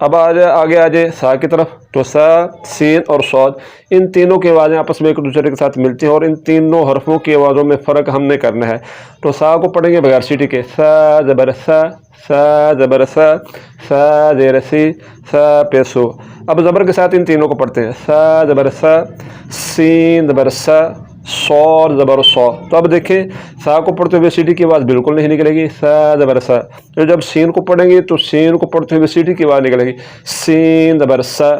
اب آگے آ جائے سا کی طرف، تو سا، سین اور صاد، ان تینوں کی آوازیں آپس میں ایک دوسرے کے ساتھ ملتی ہیں اور ان تینوں حرفوں کی آوازوں میں فرق ہم نے کرنا ہے۔ تو سا کو پڑھیں گے بغیر سیٹی کے، سا زبر سا، سا زبر سا، سا زیر سی، سا پیسو۔ اب زبر کے ساتھ ان تینوں کو پڑھتے ہیں، سا زبر سا، سین زبر سا، صاد زبر صا۔ تو اب دیکھیں سا کو پڑھتے ہوئے سیٹی کی آواز بالکل نہیں نکلے گی، سا زبر سا۔ تو جب سین کو پڑھیں گے تو سین کو پڑھتے ہوئے سیٹی کی آواز نکلے گی، سین زبر سا۔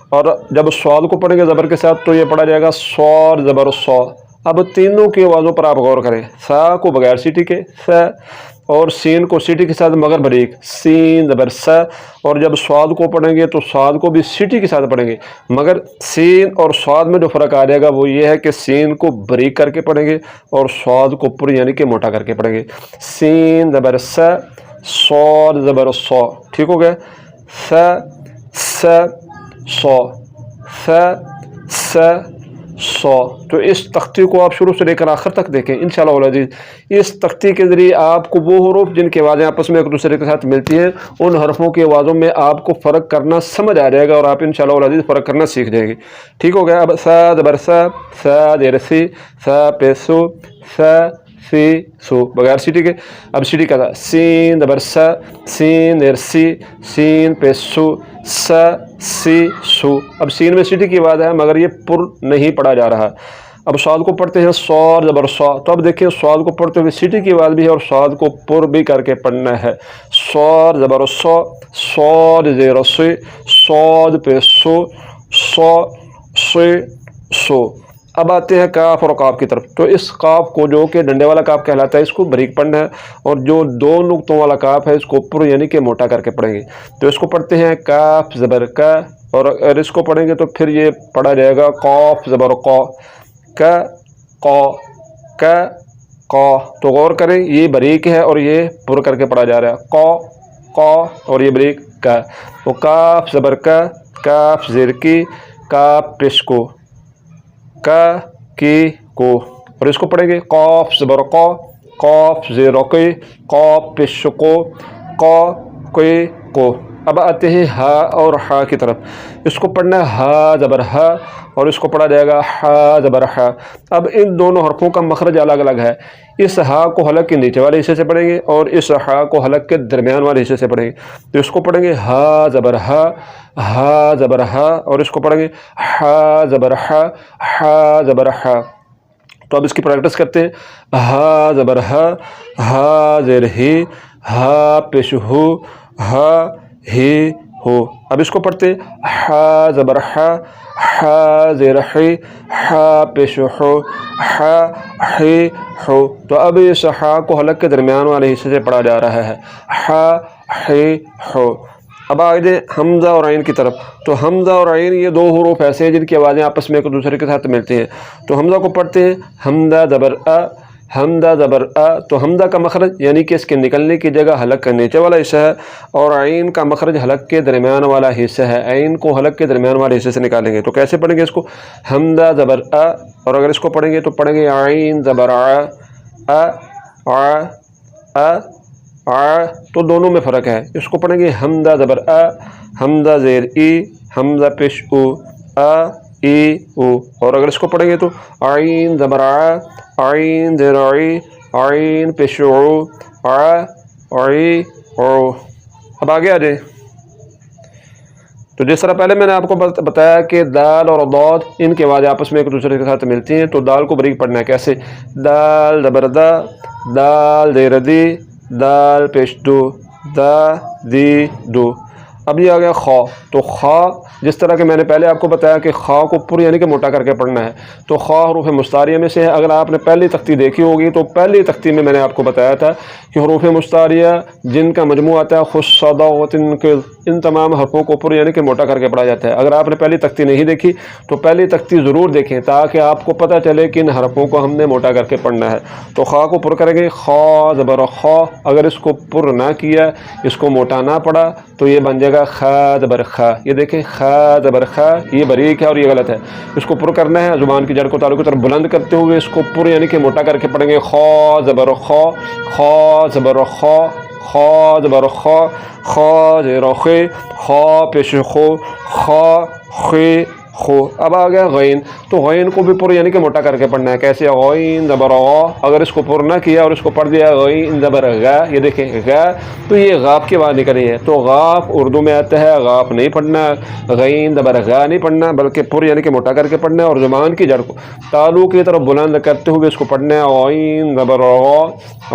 اور جب صاد کو پڑھیں گے زبر کے ساتھ تو یہ پڑھا جائے گا صاد زبر صا۔ اب تینوں کی آوازوں پر آپ غور کریں، سا کو بغیر سیٹی کے سا، اور سین کو سیٹی کے ساتھ مگر بریک، سین زبر سا۔ اور جب صاد کو پڑھیں گے تو صاد کو بھی سیٹی کے ساتھ پڑھیں گے، مگر سین اور صاد میں جو فرق آ جائے گا وہ یہ ہے کہ سین کو بریک کر کے پڑھیں گے اور صاد کو پر یعنی کہ موٹا کر کے پڑھیں گے، سین زبر سا، صاد زبر صا۔ ٹھیک ہو گیا، سا سا صا، سا سا صا۔ تو اس تختی کو آپ شروع سے لے کر آخر تک دیکھیں انشاءاللہ العزیز۔ اس تختی کے ذریعے آپ کو وہ حروف جن کی آوازیں آپس میں ایک دوسرے کے ساتھ ملتی ہیں، ان حرفوں کی آوازوں میں آپ کو فرق کرنا سمجھ آ جائے گا اور آپ انشاءاللہ العزیز فرق کرنا سیکھ جائیں گے۔ ٹھیک ہو گیا۔ اب سا زبر سا، سا زیر سی، سا پیسو، سا سی سو بغیر سیٹی کے۔ اب سیٹی کا تھا، سین زبر سا، سین زیر سی، سین پیسو، سا سی سو۔ اب سین میں سیٹی کی آواز ہے مگر یہ پر نہیں پڑھا جا رہا۔ اب صاد کو پڑھتے ہیں صاد زبر صا۔ تو اب دیکھیں صاد کو پڑھتے ہوئے سیٹی کی آواز بھی ہے اور صاد کو پر بھی کر کے پڑھنا ہے، صاد زبر صا، صاد زیر سی، صاد پیسو، صا سی سو۔ اب آتے ہیں کاف اور قاف کی طرف۔ تو اس قاف کو جو کہ ڈنڈے والا کاف کہلاتا ہے اس کو بریک پڑھنا ہے، اور جو دو نقطوں والا کاف ہے اس کو پر یعنی کہ موٹا کر کے پڑھیں گے۔ تو اس کو پڑھتے ہیں کاف زبر کا، اور اگر اس کو پڑھیں گے تو پھر یہ پڑھا جائے گا قاف زبر قا، کا قا، کا قا۔ تو غور کریں یہ بریک ہے اور یہ پر کر کے پڑھا جا رہا ہے، قا قا، اور یہ بریک کا۔ تو کاف زبر کا، کاف زیر کی، کاف پیش کو، کا کی کو۔ اور اس کو پڑھیں گے قاف زبر قا، قاف زیر کی، قاف پیش کو، قا کی کو۔ اب آتے ہیں ہا اور ہا کی طرف۔ اس کو پڑھنا ہے ہا زبر ہا، اور اس کو پڑھا جائے گا ہا زبر ہا۔ اب ان دونوں حرفوں کا مخرج الگ الگ ہے، اس ہا کو حلق کے نیچے والے حصے سے پڑھیں گے اور اس ہا کو حلق کے درمیان والے حصے سے پڑھیں گے۔ تو اس کو پڑھیں گے ہا زبر ہا، ہا زبر ہا، اور اس کو پڑھیں گے ہا زبر ہا، ہا زبر ہا۔ تو اب اس کی پریکٹس کرتے ہیں، ہا زبر ہا، ہا زیر ہی، ہا پیش ہو، ہا ہی ہو۔ اب اس کو پڑھتے ہیں ہا زبر ہا، ہا زیر ہی، ہا پیش ہو، ہا ہی ہو۔ تو اب اس ہا کو حلق کے درمیان والے حصے سے پڑھا جا رہا ہے، ہا ہی ہو۔ اب آگے حمزہ اور عین کی طرف۔ تو حمزہ اور عین یہ دو حروف ایسے ہیں جن کی آوازیں آپس میں ایک دوسرے کے ساتھ ملتی ہیں۔ تو حمزہ کو پڑھتے ہیں حمزہ زبر ا، حمزہ زبر ا۔ تو حمزہ کا مخرج یعنی کہ اس کے نکلنے کی جگہ حلق کا نیچے والا حصہ ہے، اور عین کا مخرج حلق کے درمیان والا حصہ ہے۔ عین کو حلق کے درمیان والے حصے سے نکالیں گے۔ تو کیسے پڑھیں گے اس کو؟ حمزہ زبر ا، اور اگر اس کو پڑھیں گے تو پڑھیں گے عین زبر ع، ا ع ا ع۔ تو دونوں میں فرق ہے، اس کو پڑھیں گے حمزہ زبر ا، حمزہ زیر ای، حمزہ پیش او، ا ای او۔ اور اگر اس کو پڑھیں گے تو عین زبر ع، عین زیر عی، عین پیش او، ع عی او۔ اب آگے آ جائیں۔ تو جس طرح پہلے میں نے آپ کو بتایا کہ دال اور ضاد ان کی آوازیں آپس میں ایک دوسرے کے ساتھ ملتی ہیں، تو دال کو بریک پڑھنا ہے کیسے؟ دال زبر دا، دال زیر دی، دال پیش دو، دا دی دو۔ اب یہ آ گیا خا۔ تو خا جس طرح کہ میں نے پہلے آپ کو بتایا کہ خا کو پر یعنی کہ موٹا کر کے پڑھنا ہے، تو خا حروف مستعاریہ میں سے ہے۔ اگر آپ نے پہلی تختی دیکھی ہوگی تو پہلی تختی میں نے آپ کو بتایا تھا کہ حروف مستعاریہ جن کا مجموعہ آتا ہے خصدوت، ان تمام حرفوں کو پر یعنی کہ موٹا کر کے پڑھا جاتا ہے۔ اگر آپ نے پہلی تختی نہیں دیکھی تو پہلی تختی ضرور دیکھیں تاکہ آپ کو پتہ چلے کہ ان حرفوں کو ہم نے موٹا کر کے پڑھنا ہے۔ تو خا کو پر کریں گے خا زبر خا، اگر اس کو پر نہ کیا، اس کو موٹا نہ پڑھا تو یہ بن جائے گا خا زبر خا۔ یہ دیکھیں خا زبر خا، یہ بریک ہے اور یہ غلط ہے، اس کو پر کرنا ہے، زبان کی جڑ کو تالو کی طرف بلند کرتے ہوئے اس کو پر یعنی کہ موٹا کر کے پڑھیں گے خا زبر خا، خا زبر خا، خا زبر خا، خا زیر خے، خا پیش خو، خا خے خو۔ اب آ گیا غین، تو غین کو بھی پر یعنی کہ موٹا کر کے پڑھنا ہے۔ کیسے؟ غین زبر غا، اگر اس کو پر نہ کیا اور اس کو پڑھ دیا غین زبر غا، یہ دیکھیں غا، تو یہ غاف کی بات نکلی ہے۔ تو غاف اردو میں آتا ہے، غاف نہیں پڑھنا، غین زبر غا نہیں پڑھنا، بلکہ پر یعنی کہ موٹا کر کے پڑھنا ہے، اور زبان کی جڑ کو تالو کی طرف بلند کرتے ہوئے اس کو پڑھنا ہے۔ غین زبر غا،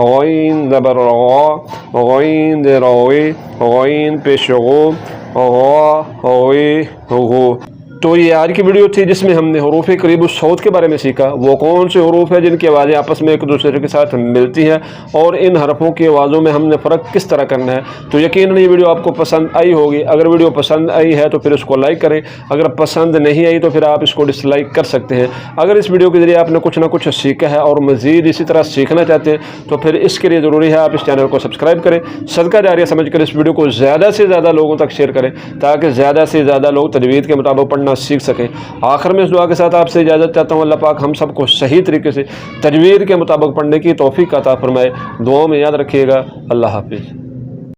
غین زبر غا، غین زیر غی، غین پیش غو، غا غی غو۔ تو یہ آج کی ویڈیو تھی جس میں ہم نے حروف قریب الصوت کے بارے میں سیکھا۔ وہ کون سے حروف ہیں جن کی آوازیں آپس میں ایک دوسرے کے ساتھ ملتی ہیں، اور ان حرفوں کی آوازوں میں ہم نے فرق کس طرح کرنا ہے۔ تو یقیناً یہ ویڈیو آپ کو پسند آئی ہوگی۔ اگر ویڈیو پسند آئی ہے تو پھر اس کو لائک کریں، اگر پسند نہیں آئی تو پھر آپ اس کو ڈس لائک کر سکتے ہیں۔ اگر اس ویڈیو کے ذریعے آپ نے کچھ نہ کچھ سیکھا ہے اور مزید اسی طرح سیکھنا چاہتے ہیں تو پھر اس کے لیے ضروری ہے آپ اس چینل کو سبسکرائب کریں، صدقہ جاریہ سمجھ کر اس ویڈیو کو زیادہ سے زیادہ لوگوں تک شیئر کریں تاکہ زیادہ سے زیادہ لوگ تجوید کے مطابق پڑھنا سیکھ سکیں۔ آخر میں اس دعا کے ساتھ آپ سے اجازت چاہتا ہوں، اللہ پاک ہم سب کو صحیح طریقے سے تجوید کے مطابق پڑھنے کی توفیق عطا فرمائے۔ دعاؤں میں یاد رکھیے گا۔ اللہ حافظ۔